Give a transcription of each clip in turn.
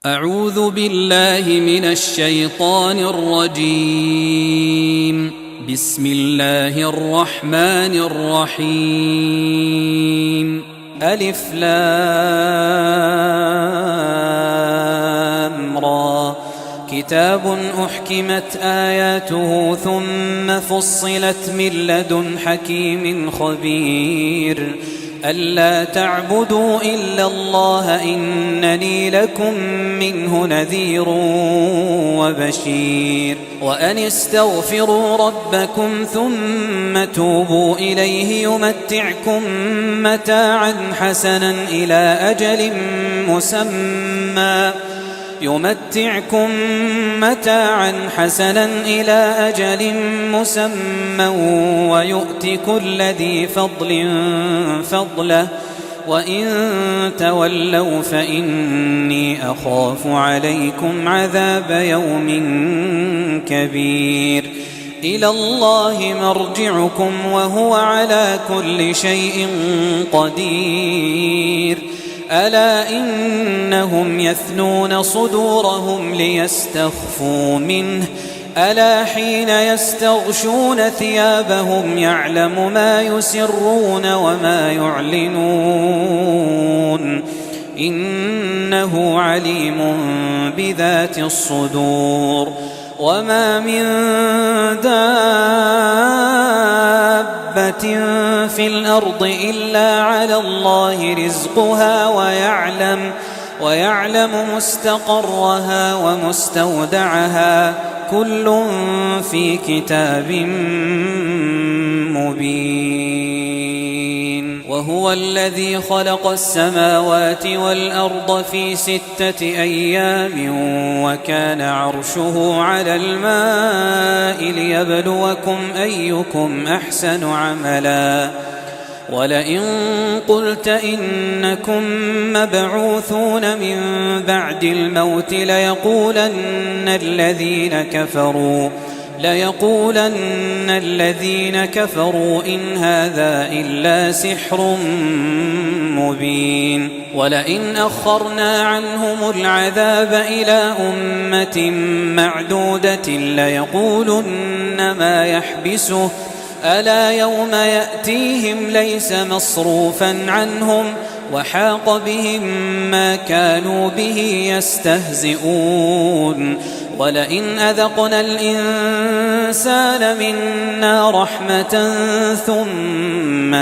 أعوذ بالله من الشيطان الرجيم. بسم الله الرحمن الرحيم. ألف لام را. كتاب أحكمت آياته ثم فصلت من لدن حكيم خبير. ألا تعبدوا إلا الله إنني لكم منه نذير وبشير. وأن استغفروا ربكم ثم توبوا إليه يمتعكم متاعا حسنا إلى أجل مسمى ويؤت كل ذي فضل فضله وإن تولوا فإني أخاف عليكم عذاب يوم كبير. إلى الله مرجعكم وهو على كل شيء قدير. ألا إنهم يثنون صدورهم ليستخفوا منه ألا حين يستغشون ثيابهم يعلم ما يسرون وما يعلنون إنه عليم بذات الصدور. وما من دابة في الأرض إلا على الله رزقها ويعلم مستقرها ومستودعها كل في كتاب مبين. وهو الذي خلق السماوات والأرض في 6 أيام وكان عرشه على الماء ليبلوكم أيكم أحسن عملا. ولئن قلت إنكم مبعوثون من بعد الموت ليقولن الذين كفروا إن هذا إلا سحر مبين. ولئن أخرنا عنهم العذاب إلى أمة معدودة ليقولن ما يحبسه ألا يوم يأتيهم ليس مصروفا عنهم وحاق بهم ما كانوا به يستهزئون. ولئن أذقنا الإنسان منا رحمة ثم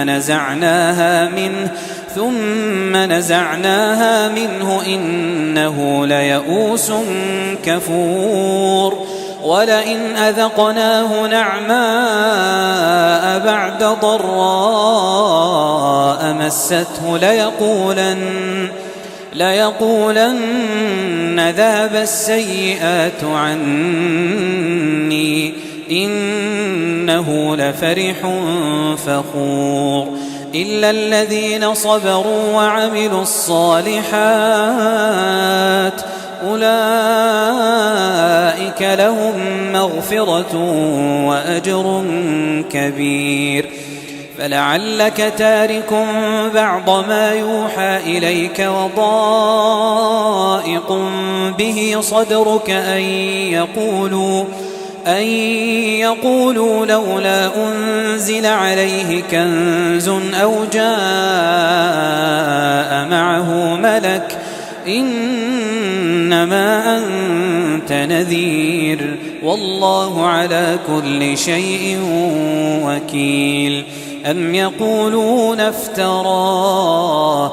نزعناها منه إنه ليئوس كفور. ولئن أذقناه نعماء بعد ضراء مسته ليقولن ذهب السيئات عني إنه لفرح فخور. إلا الذين صبروا وعملوا الصالحات أولئك لهم مغفرة وأجر كبير. فلعلك تارك بعض ما يوحى إليك وضائق به صدرك أن يقولوا لولا أنزل عليه كنز أو جاء معه ملك إنما أنت نذير والله على كل شيء وكيل. أم يقولون افتراه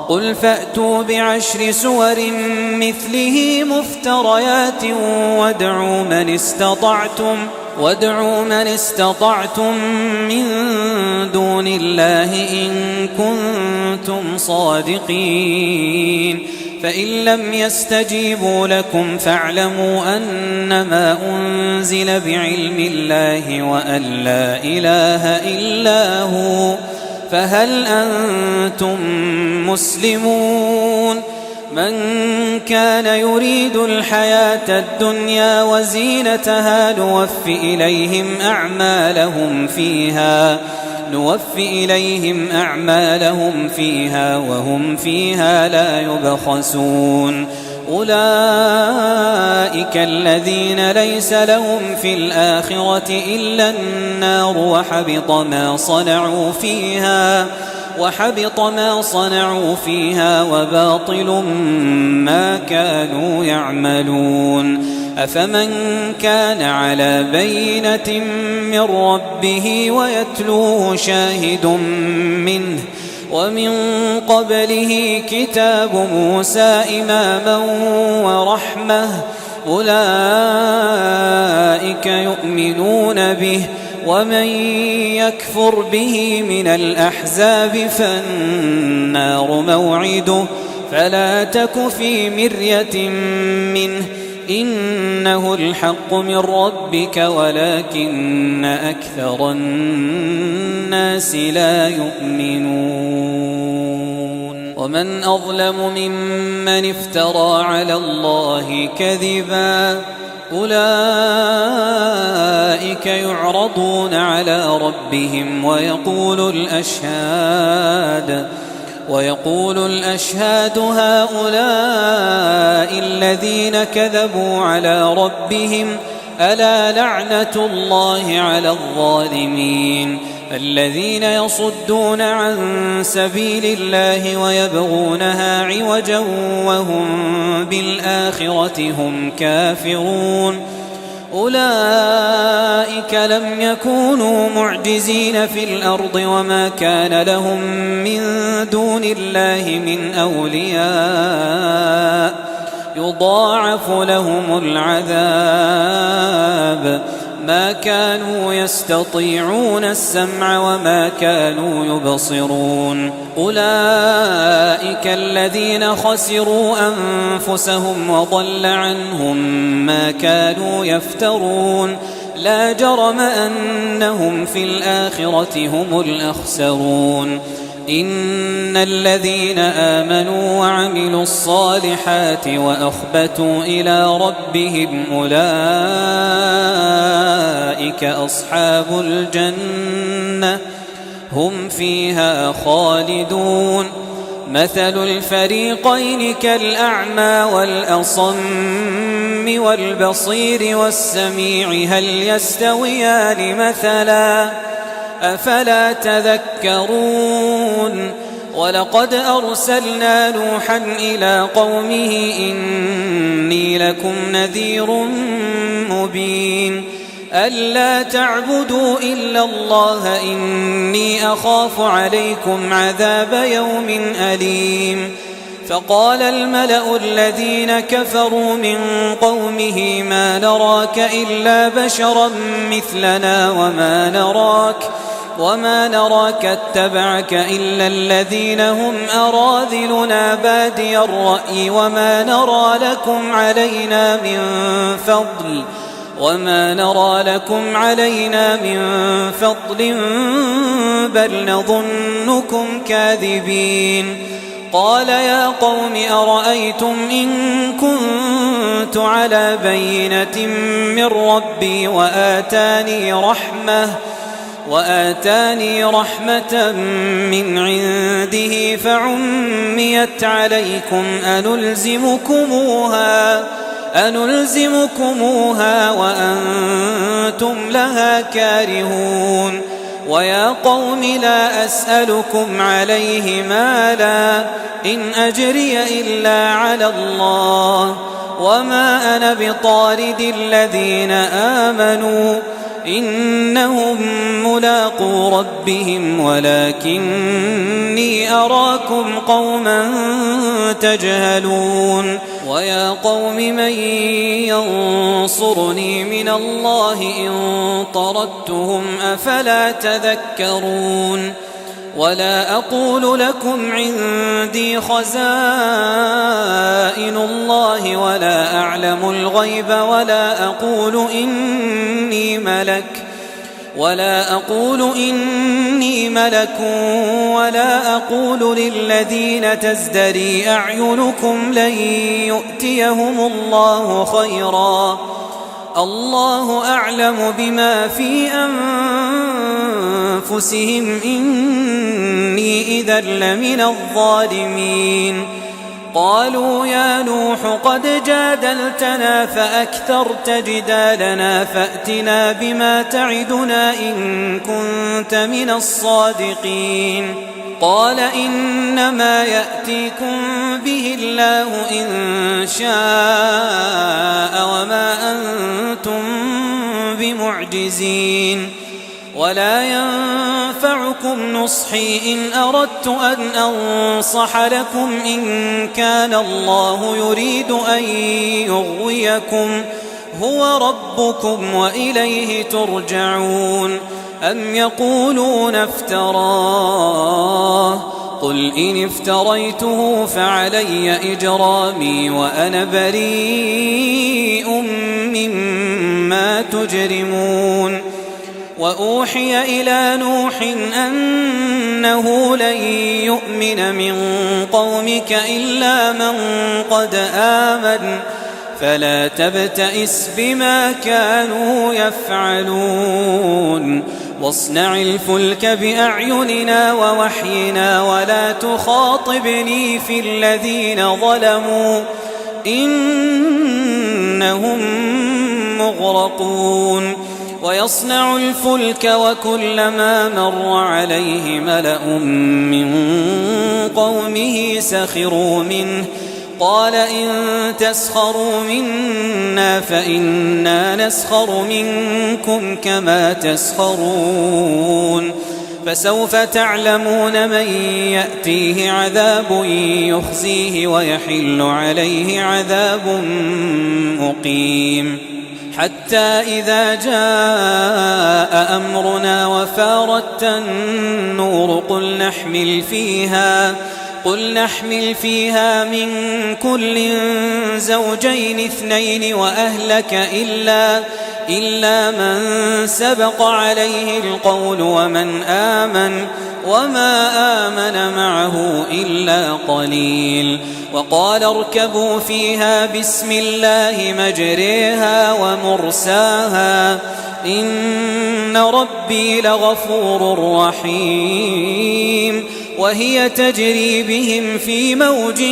قل فأتوا ب10 سور مثله مفتريات وادعوا من استطعتم من دون الله إن كنتم صادقين. فإن لم يستجيبوا لكم فاعلموا أنما أنزل بعلم الله وأن لا إله إلا هو فهل أنتم مسلمون. من كان يريد الحياة الدنيا وزينتها نوفي إليهم أعمالهم فيها وهم فيها لا يبخسون. أولئك الذين ليس لهم في الآخرة إلا النار وحبط ما صنعوا فيها وباطل ما كانوا يعملون. أفمن كان على بينة من ربه ويتلوه شاهد منه ومن قبله كتاب موسى إماما ورحمة أولئك يؤمنون به ومن يكفر به من الأحزاب فالنار موعده فلا تك في مرية منه إنه الحق من ربك ولكن أكثر الناس لا يؤمنون. ومن أظلم ممن افترى على الله كذبا أولئك يعرضون على ربهم ويقول الأشهاد هؤلاء الذين كذبوا على ربهم ألا لعنة الله على الظالمين الذين يصدون عن سبيل الله ويبغونها عوجا وهم بالآخرة هم كافرون أولئك لم يكونوا معجزين في الأرض وما كان لهم من دون الله من أولياء يضاعف لهم العذاب ما كانوا يستطيعون السمع وما كانوا يبصرون أولئك الذين خسروا أنفسهم وضل عنهم ما كانوا يفترون لا جرم أنهم في الآخرة هم الأخسرون إن الذين آمنوا وعملوا الصالحات وأخبتوا إلى ربهم أولئك أصحاب الجنة هم فيها خالدون مثل الفريقين كالأعمى والأصم والبصير والسميع هل يستويان مثلا أفلا تذكرون ولقد أرسلنا نوحا إلى قومه إني لكم نذير مبين ألا تعبدوا إلا الله إني أخاف عليكم عذاب يوم أليم فقال الملأ الذين كفروا من قومه ما نراك إلا بشرا مثلنا وما نراك اتبعك إلا الذين هم أراذلنا بادي الرأي وما نرى لكم علينا من فضل بل نظنكم كاذبين قال يا قوم أرأيتم إن كنت على بينة من ربي وآتاني رحمة من عنده فعميت عليكم أنلزمكموها وأنتم لها كارهون ويا قوم لا أسألكم عليه مالا إن أجري إلا على الله وما أنا بطارد الذين آمنوا إنهم ملاقو ربهم ولكني أراكم قوما تجهلون ويا قوم من ينصرني من الله إن طردتهم أفلا تذكرون ولا أقول لكم عندي خزائن الله ولا أعلم الغيب ولا أقول إني ملك ولا أقول للذين تزدري أعينكم لن يؤتيهم الله خيرا الله أعلم بما في أنفسهم إني إذا لمن الظالمين قالوا يا نوح قد جادلتنا فأكثرت جدالنا فأتنا بما تعدنا إن كنت من الصادقين قال إنما يأتيكم به الله إن شاء وما أنتم بمعجزين ولا ينفعكم نصحي إن أردت أن أنصح لكم إن كان الله يريد أن يغويكم هو ربكم وإليه ترجعون أم يقولون افتراه قل إن افتريته فعلي إجرامي وأنا بريء مما تجرمون وأوحي إلى نوح أنه لن يؤمن من قومك إلا من قد آمن فلا تبتئس بما كانوا يفعلون واصنع الفلك بأعيننا ووحينا ولا تخاطبني في الذين ظلموا إنهم مغرقون ويصنع الفلك وكلما مر عليه ملأ من قومه سخروا منه قال إن تسخروا منا فإنا نسخر منكم كما تسخرون فسوف تعلمون من يأتيه عذاب يخزيه ويحل عليه عذاب مقيم حتى إذا جاء أمرنا وفارت النور قل نحمل فيها من كل زوجين اثنين وأهلك إلا من سبق عليه القول ومن آمن وما آمن معه إلا قليل وقال اركبوا فيها بسم الله مجريها ومرساها إن ربي لغفور رحيم وهي تجري بهم في موج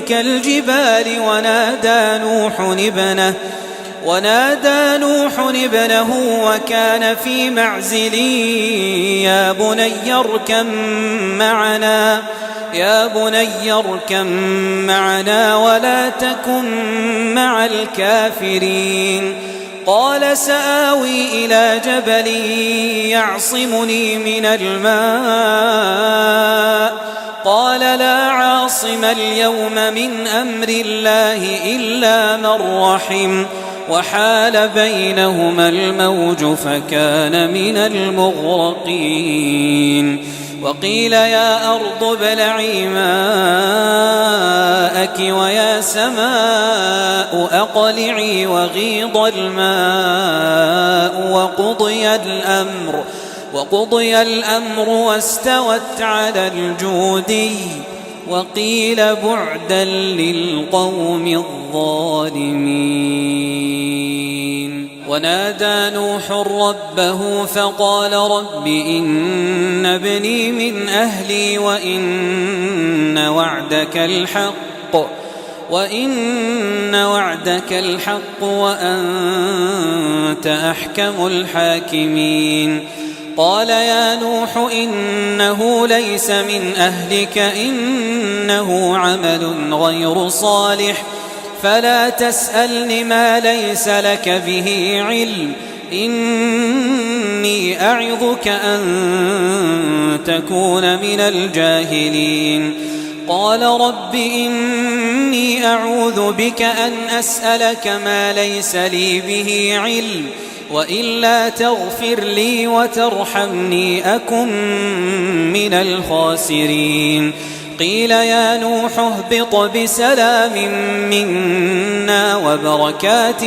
كالجبال ونادى نوح ابنه وكان في معزل يا بني اركم معنا ولا تكن مع الكافرين قال سآوي إلى جبل يعصمني من الماء قال لا عاصم اليوم من أمر الله إلا من رحم وحال بينهما الموج فكان من المغرقين وقيل يا أرض ابلعي ماءك ويا سماء أقلعي وغيض الماء وقضي الأمر واستوت على الجودي وقيل بعدا للقوم الظالمين ونادى نوح ربه فقال رب إن ابني من أهلي وإن وعدك الحق وأنت أحكم الحاكمين قال يا نوح إنه ليس من أهلك إنه عمل غير صالح فلا تسألني ما ليس لك به علم إني أعظك أن تكون من الجاهلين قال رب إني أعوذ بك أن أسألك ما ليس لي به علم وإلا تغفر لي وترحمني أكن من الخاسرين قيل يا نوح اهبط بسلام منا وبركات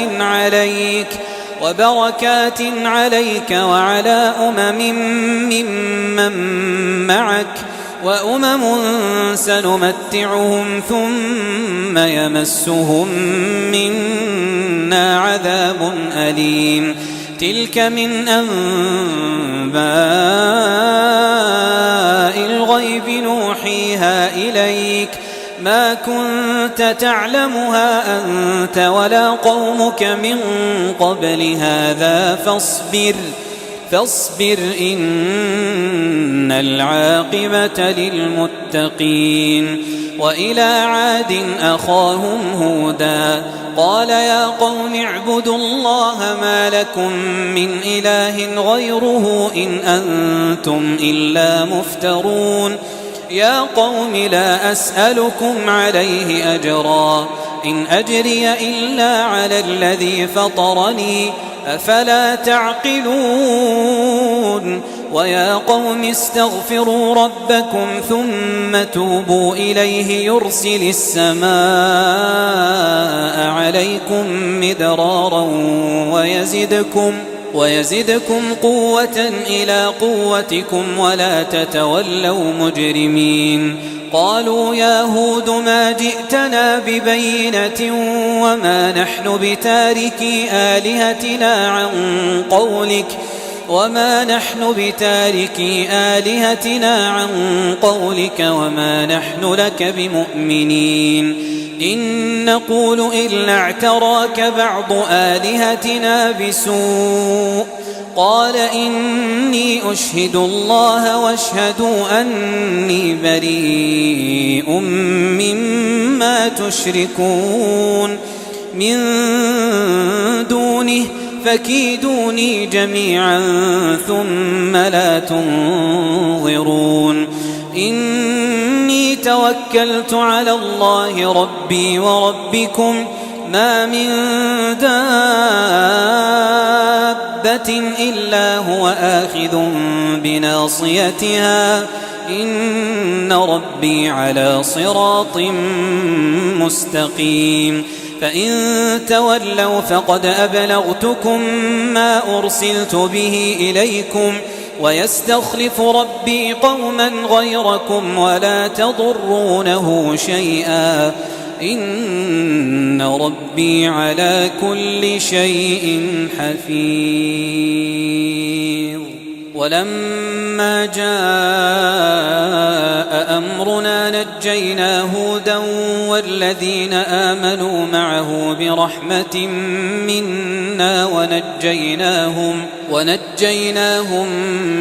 عليك وعلى ممن معك وأمم سنمتعهم ثم يمسهم منا عذاب أليم تلك من أنباء الغيب نوحيها إليك ما كنت تعلمها أنت ولا قومك من قبل هذا فاصبر إن العاقبة للمتقين. وإلى عاد أخاهم هودا قال يا قوم اعبدوا الله ما لكم من إله غيره إن أنتم إلا مفترون. يا قوم لا أسألكم عليه أجرا إن أجري إلا على الذي فطرني أفلا تعقلون. ويا قوم استغفروا ربكم ثم توبوا إليه يرسل السماء عليكم مدرارا ويزدكم قوة إلى قوتكم ولا تتولوا مجرمين. قالوا يا هود ما جئتنا ببينة وما نحن بتاركي آلهتنا عن قولك وما نحن لك بمؤمنين. إن نقول إلا اعتراك بعض آلهتنا بسوء. قال إني أشهد الله واشهدوا أني بريء مما تشركون من دونه فكيدوني جميعا ثم لا تنظرون. إني توكلت على الله ربي وربكم ما من دابة إلا هو آخذ بناصيتها إن ربي على صراط مستقيم. فإن تولوا فقد أبلغتكم ما أرسلت به إليكم ويستخلف ربي قوما غيركم ولا تضرونه شيئا إن ربي على كل شيء حفيظ. ولما جاء أمرنا نجينا هودا والذين آمنوا معه برحمة منا ونجيناهم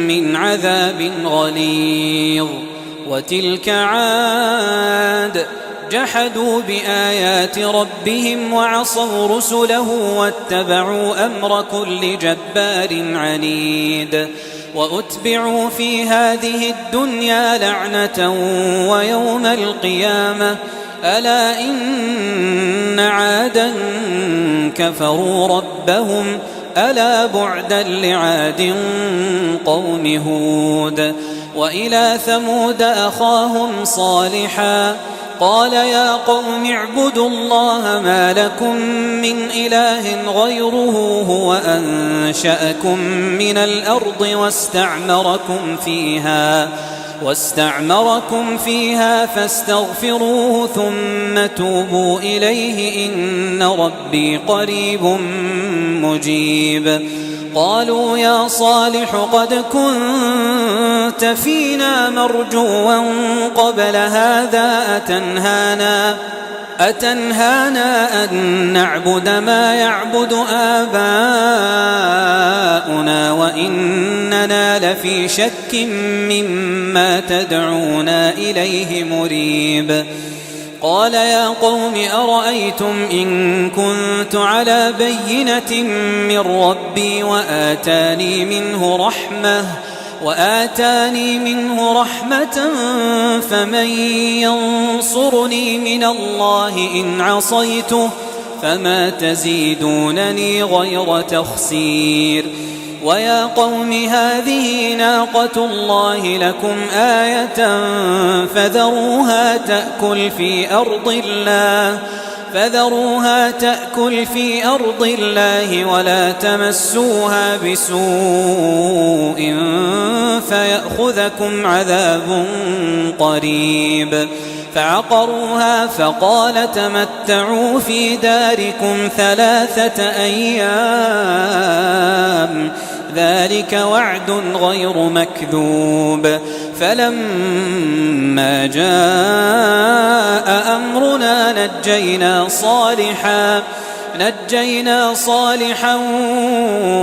من عذاب غليظ. وتلك عاد جحدوا بآيات ربهم وعصوا رسله واتبعوا أمر كل جبار عنيد. وأتبعوا في هذه الدنيا لعنة ويوم القيامة ألا إن عادا كفروا ربهم ألا بعدا لعاد قوم هود. وإلى ثمود أخاهم صالحا قال يا قوم اعبدوا الله ما لكم من إله غيره هو أنشأكم من الأرض واستعمركم فيها فاستغفروه ثم توبوا إليه إن ربي قريب مجيب. قالوا يا صالح قد كنت فينا مرجوا قبل هذا أتنهانا أن نعبد ما يعبد آباؤنا وإننا لفي شك مما تدعونا إليه مريب. قال يا قوم أرأيتم إن كنت على بينة من ربي وآتاني منه رحمة فمن ينصرني من الله إن عصيته فما تزيدونني غير تخسير. ويا قوم هذه ناقة الله لكم آية فذروها تأكل في أرض الله ولا تمسوها بسوء فيأخذكم عذاب قريب. فعقروها فقال تمتعوا في داركم 3 أيام ذلك وعد غير مكذوب. فلما جاء نجينا صالحا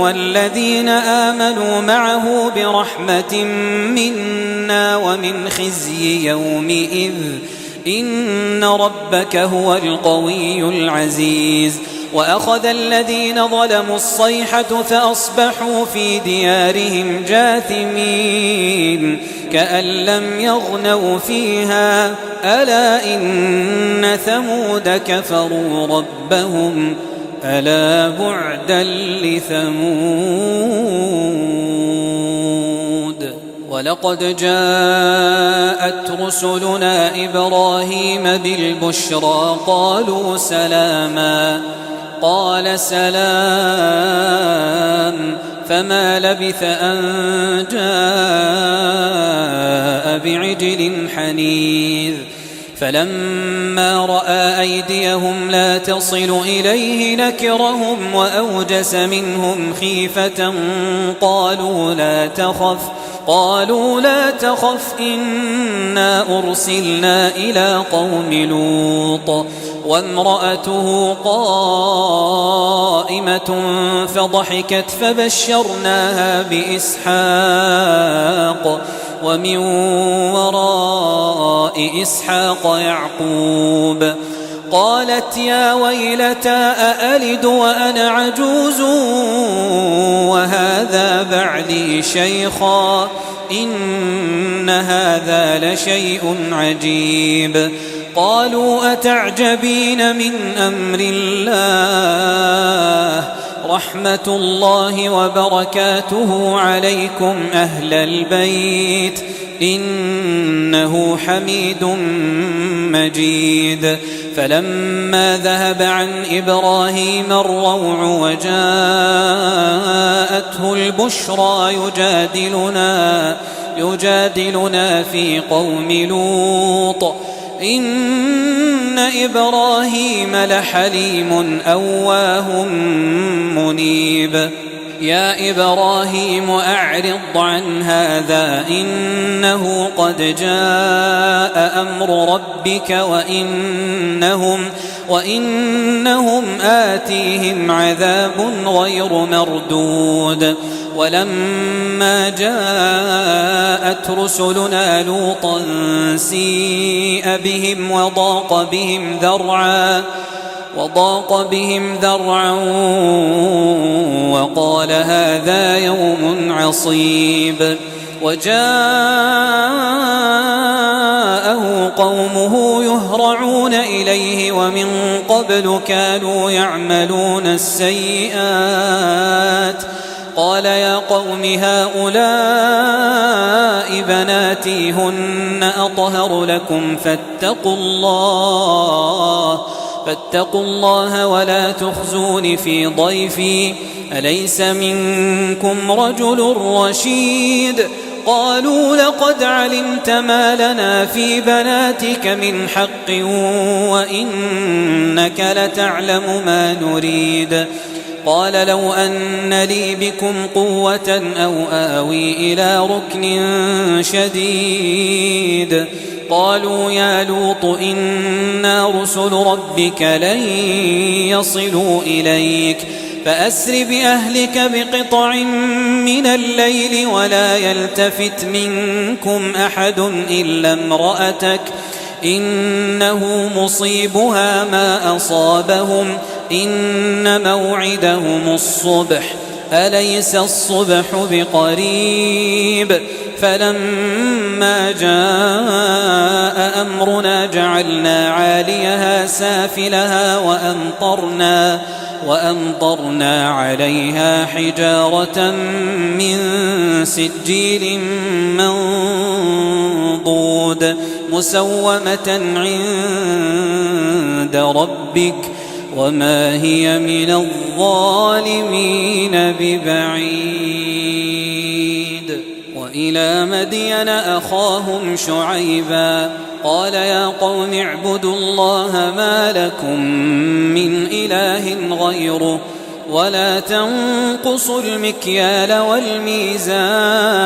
والذين آمنوا معه برحمة منا ومن خزي يومئذ إن ربك هو القوي العزيز. وأخذ الذين ظلموا الصيحة فأصبحوا في ديارهم جاثمين كأن لم يغنوا فيها ألا إن ثمود كفروا ربهم ألا بعدا لثمود. ولقد جاءت رسلنا إبراهيم بالبشرى قالوا سلاما قال سلام فما لبث أن جاء بعجل حنيذ. فلما رأى أيديهم لا تصل إليه نكرهم وأوجس منهم خيفة قالوا لا تخف إنا أرسلنا إلى قوم لوط وامرأته قائمة فضحكت فبشرناها بإسحاق ومن وراء إسحاق يعقوب. قالت يا ويلتى أألد وأنا عجوز وهذا بعلي شيخا إن هذا لشيء عجيب. قالوا أتعجبين من أمر الله رحمة الله وبركاته عليكم أهل البيت إنه حميد مجيد. فلما ذهب عن إبراهيم الروع وجاءته البشرى يجادلنا في قوم لوط إن إبراهيم لحليم أواه منيب. يا إبراهيم أعرض عن هذا إنه قد جاء أمر ربك وإنهم آتيهم عذاب غير مردود. ولما جاءت رسلنا لوطا سيء بهم وضاق بهم ذرعا وقال هذا يوم عصيب. وجاءه قومه يهرعون إليه ومن قبل كانوا يعملون السيئات. قال يا قوم هؤلاء بناتي هن أطهر لكم فاتقوا الله ولا تخزون في ضيفي أليس منكم رجل رشيد. قالوا لقد علمت ما لنا في بناتك من حق وإنك لتعلم ما نريد. قال لو أن لي بكم قوة أو آوي إلى ركن شديد. قالوا يا لوط إنا رسل ربك لن يصلوا إليك فأسر بأهلك بقطع من الليل ولا يلتفت منكم أحد إلا امرأتك إنه مصيبها ما أصابهم إن موعدهم الصبح أليس الصبح بقريب. فلما جاء أمرنا جعلنا عاليها سافلها وأمطرنا عليها حجارة من سجيل منضود مسومة عند ربك وما هي من الظالمين ببعيد. وإلى مدين أخاهم شعيبا قال يا قوم اعبدوا الله ما لكم من إله غيره ولا تنقصوا المكيال والميزان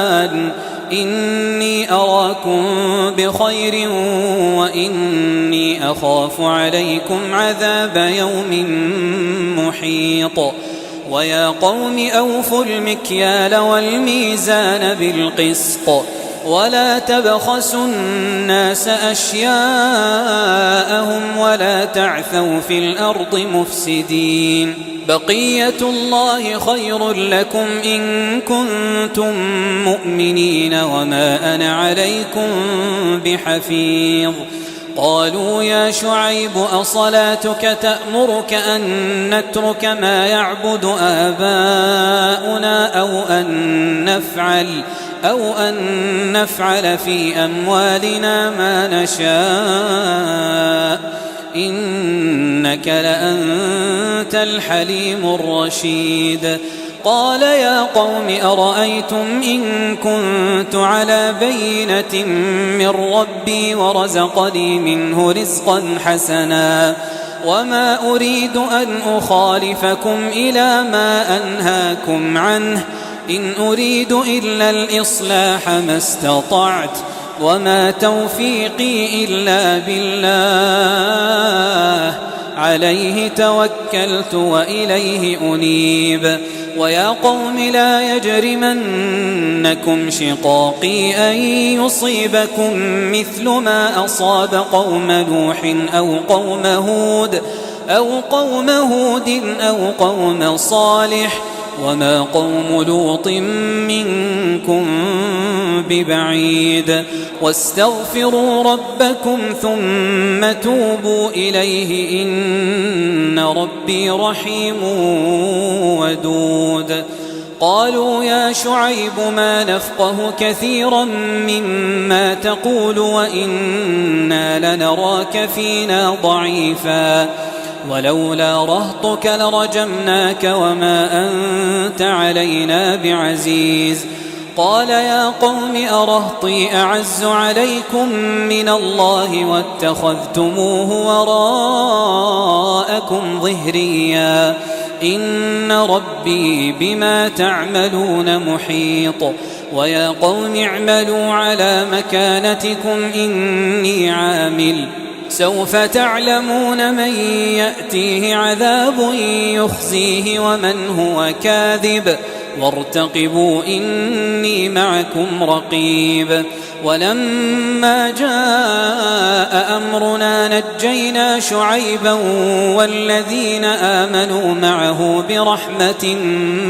إني أراكم بخير وإني أخاف عليكم عذاب يوم محيط ويا قوم أوفوا المكيال والميزان بالقسط ولا تبخسوا الناس أشياءهم ولا تعثوا في الأرض مفسدين بقية الله خير لكم إن كنتم مؤمنين وما أنا عليكم بحفيظ قالوا يا شعيب أصلاتك تأمرك أن نترك ما يعبد آباؤنا أو أن نفعل في أموالنا ما نشاء إنك لأنت الحليم الرشيد قال يا قوم أرأيتم إن كنت على بينة من ربي ورزقني منه رزقا حسنا وما أريد أن أخالفكم إلى ما أنهاكم عنه إن أريد إلا الإصلاح ما استطعت وما توفيقي إلا بالله عليه توكلت وإليه أنيب ويا قوم لا يجرمنكم شقاقي أن يصيبكم مثل ما أصاب قوم نوح أو قوم هود أو قوم صالح وما قوم لوط منكم ببعيد واستغفروا ربكم ثم توبوا إليه إن ربي رحيم ودود قالوا يا شعيب ما نفقه كثيرا مما تقول وإنا لنراك فينا ضعيفا ولولا رهطك لرجمناك وما أنت علينا بعزيز قال يا قوم أرهطي أعز عليكم من الله واتخذتموه وراءكم ظهريا إن ربي بما تعملون محيط ويا قوم اعملوا على مكانتكم إني عامل سوف تعلمون من يأتيه عذاب يخزيه ومن هو كاذب وارتقبوا إني معكم رقيب ولما جاء أمرنا نجينا شعيبا والذين آمنوا معه برحمة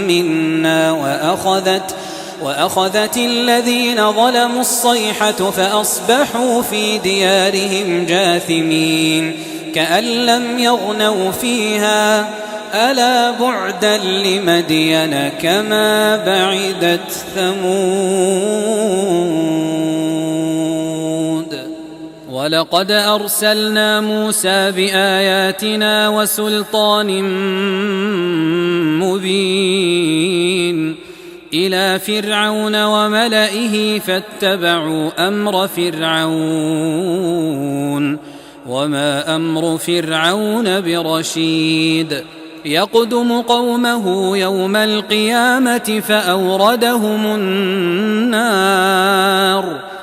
منا وأخذت الذين ظلموا الصيحة فأصبحوا في ديارهم جاثمين كأن لم يغنوا فيها ألا بعدا لمدين كما بعدت ثمود ولقد أرسلنا موسى بآياتنا وسلطان مبين إلى فرعون وملئه فاتبعوا أمر فرعون وما أمر فرعون برشيد يقدم قومه يوم القيامة فأوردهم النار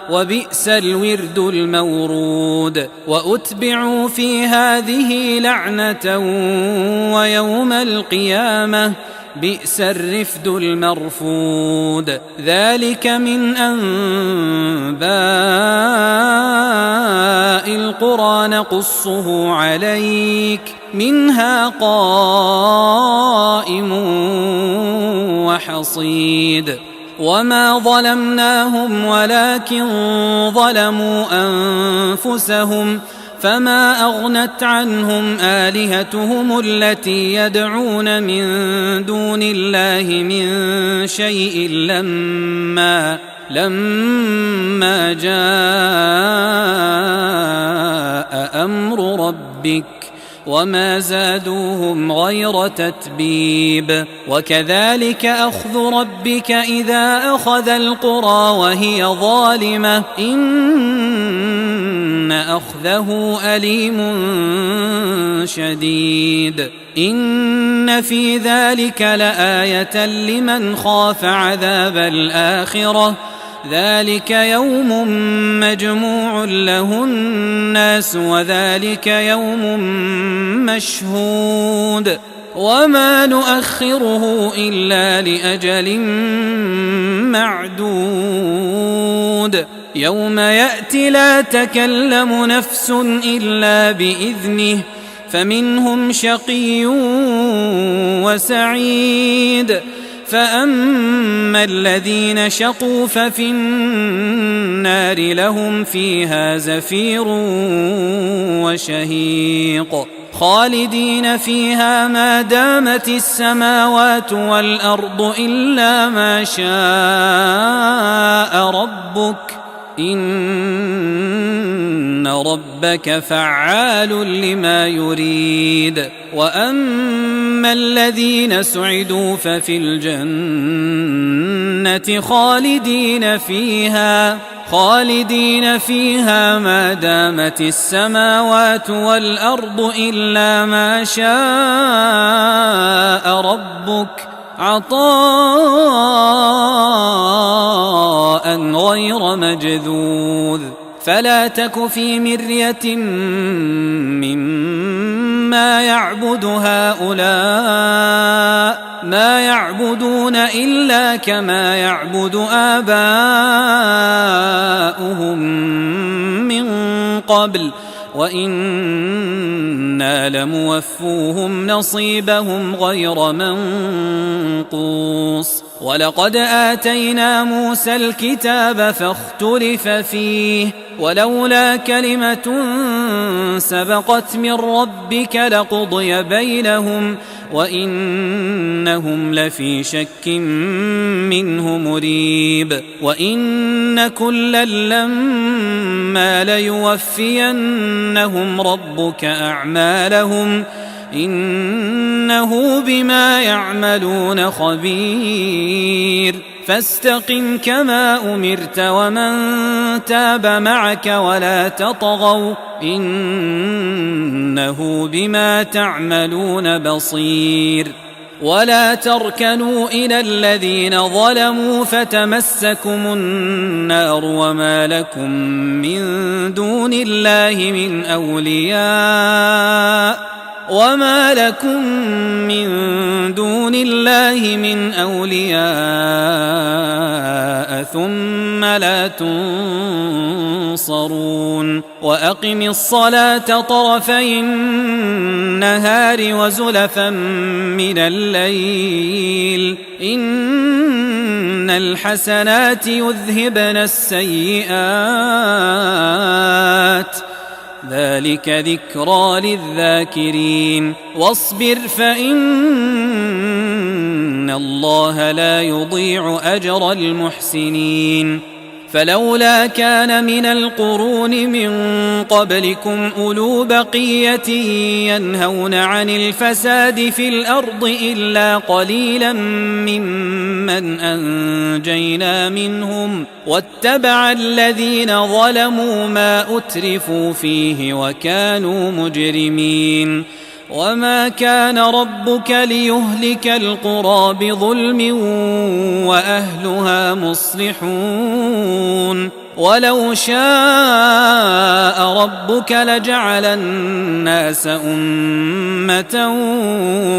وبئس الورد المورود وأتبعوا في هذه لعنة ويوم القيامة بئس الرفد المرفود ذلك من أنباء القرى نقصه عليك منها قائم وحصيد وما ظلمناهم ولكن ظلموا أنفسهم فما أغنت عنهم آلهتهم التي يدعون من دون الله من شيء لما جاء أمر ربك وما زادوهم غير تتبيب وكذلك أخذ ربك إذا أخذ القرى وهي ظالمة إن أخذه أليم شديد إن في ذلك لآية لمن خاف عذاب الآخرة ذلك يوم مجموع له الناس وذلك يوم مشهود وما نؤخره إلا لأجل معدود يوم يأتي لا تكلم نفس إلا بإذنه فمنهم شقي وسعيد فأما الذين شقوا ففي النار لهم فيها زفير وشهيق خالدين فيها ما دامت السماوات والأرض إلا ما شاء ربك إن ربك فعال لما يريد وأما الذين سعدوا ففي الجنة خالدين فيها ما دامت السماوات والأرض إلا ما شاء ربك عطاء غير مجذوذ فلا تك في مرية مما يعبد هؤلاء ما يعبدون إلا كما يعبد آباؤهم من قبل وإنا لموفوهم نصيبهم غير منقوص ولقد آتينا موسى الكتاب فاختلف فيه ولولا كلمة سبقت من ربك لقضي بينهم وإنهم لفي شك منه مريب وإن كلا لما ليوفينهم ربك أعمالهم إنه بما يعملون خبير فاستقم كما أمرت ومن تاب معك ولا تطغوا إنه بما تعملون بصير ولا تركنوا إلى الذين ظلموا فتمسكم النار وما لكم من دون الله من أولياء ثم لا تنصرون وأقم الصلاة طرفي النهار وزلفا من الليل إن الحسنات يذهبن السيئات ذلك ذكرى للذاكرين واصبر فإن الله لا يضيع أجر المحسنين فلولا كان من القرون من قبلكم أولو بقية ينهون عن الفساد في الأرض إلا قليلا ممن أنجينا منهم واتبع الذين ظلموا ما أترفوا فيه وكانوا مجرمين وما كان ربك ليهلك القرى بظلم وأهلها مصلحون ولو شاء ربك لجعل الناس أمة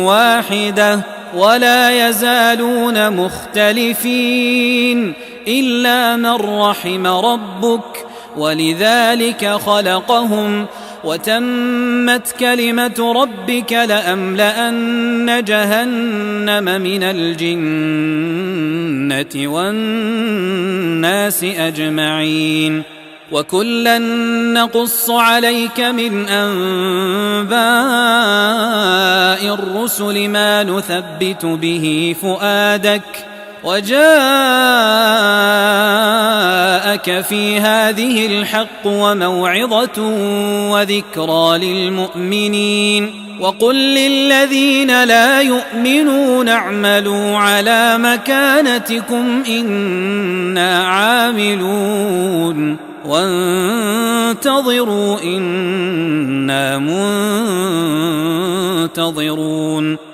واحدة ولا يزالون مختلفين إلا من رحم ربك ولذلك خلقهم وتمت كلمة ربك لأملأن جهنم من الجنة والناس أجمعين وكلا نقص عليك من أنباء الرسل ما نثبت به فؤادك وجاءك في هذه الحق وموعظة وذكرى للمؤمنين وقل للذين لا يؤمنون اعملوا على مكانتكم إنا عاملون وانتظروا إنا منتظرون